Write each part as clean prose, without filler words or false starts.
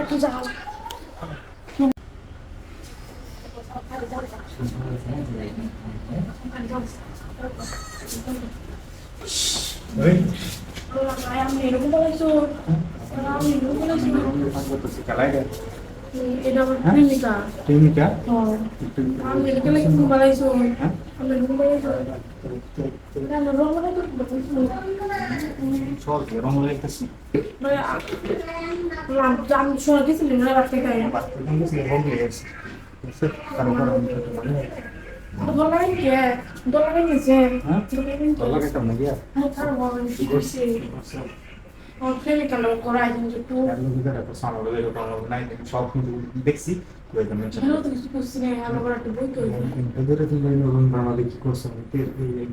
তুই যাও আমি এরকম বলেছো আমি এরকম বলেছি এটা আমার প্রেমিকা প্রেমিকা আমি এরকম এরকম বলেছো আমি এরকম বলেছো না রং বলে সব রং লাগাইতেছি তো আমি শোনা গেছিলি না রাখতে গায়ে রং লাগাইছি দোলাই কে দোলাই নিছে হ্যাঁ দোলাই ভালো লাগাইতাম না গিয়া তার বড় কি করছে আমার প্রেমিকা লোক করাই কিন্তু তুই সব কিন্তু দেখছি হ্যালো তুই কিছু করছিস না আমার একটা বই তো এদের তুমি আমাদের কি করছো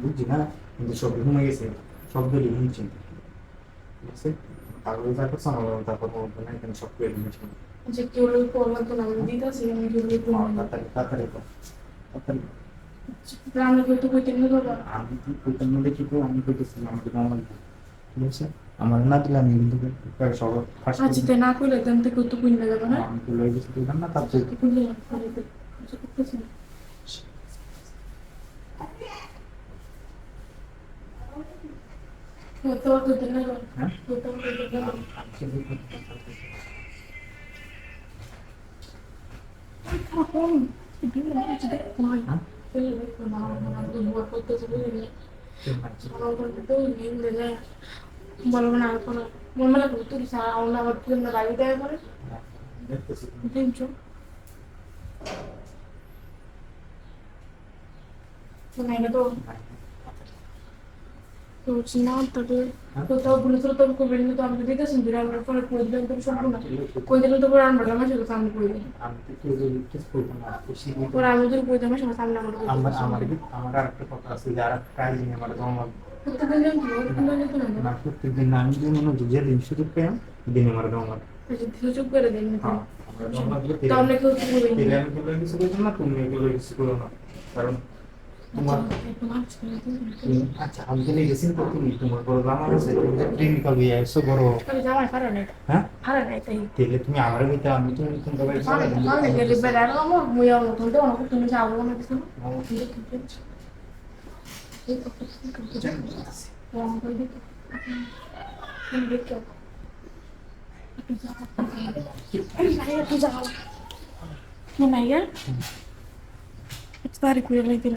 বুঝছি না কিন্তু সব ঘুমে গেছে সব ধরে ঘুমছি ঠিক আছে তারপরে যা করছো আমার তারপর না এখানে সব করে ঘুমছি যে কেউ লোক করলাম তো আমি দিতেছি আমি কেউ লোক তাড়াতাড়ি তাড়াতাড়ি তাড়াতাড়ি রান্না করতে কইতে না বাবা আমি কি কইতাম না দেখি তো আমি কইতেছি আমাকে আমার ঠিক আছে আমার না দিলে আমি কিন্তু সব ফার্স্ট আচ্ছা তাই না কইলে দেন তো কত কইন না যাবে না আমি তো লই গেছি দিলাম না তারপরে কইলে করে দে কিছু করতেছি না তো তো দিন না হ্যাঁ তো তো দিন না এখন দিন না কিছু দেখ না এই না না তো বড় করতে চলে গেলে আমার কোন তো নিন দে যায় বলবো না কোনো বলবো না তুই সা আওনা আবার তুই না গাড়ি দেয় করে দেখতেছি দিনছো তো নাই তো তো চিনা তবে তো তো বলে তো কই দিন তো আমি দিতে শুন দিরা আমার পরে কই দিন তো সব না কই দিন তো পরে আনবা আমার সাথে সামনে কই দিন আমি তো কেউ কিছু করবো না খুশি পরে আমি যদি কই দিন আমার সাথে সামনে আমার আমার আর একটা কথা আছে যারা কাজ নিয়ে আমার জমা প্রত্যেকদিন জান তো প্রত্যেকদিন তো না না প্রত্যেকদিন না আমি যদি মনে যে দিন সুযোগ পেলাম দিন আমার জমা সুযোগ করে দিন হ্যাঁ আমার জমা দিলে তো আমরা কেউ তো বলি তেলে আমি কেউ কিছু করবো না তুমি কেউ কিছু করো না কারণ তোমার আচ্ছা আমি তো গেছি তো তুমি তোমার বড় জামা আছে তুমি যে প্রেমিকা বিয়ে এসো বড় জামাই পারে না হ্যাঁ পারে না তাই তেলে তুমি আমার ভিতরে আমি তুমি তুমি কবে আমি গেলে বেড়ানো আমার মুয়া মতন তো অনেক তুমি যাবো না কিছু তারিখ করে লাগবে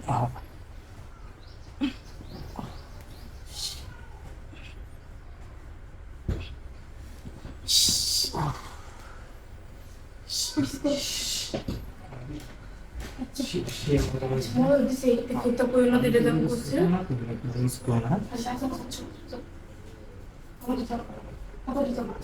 kita punya nanti dalam kursi. Apa di sana?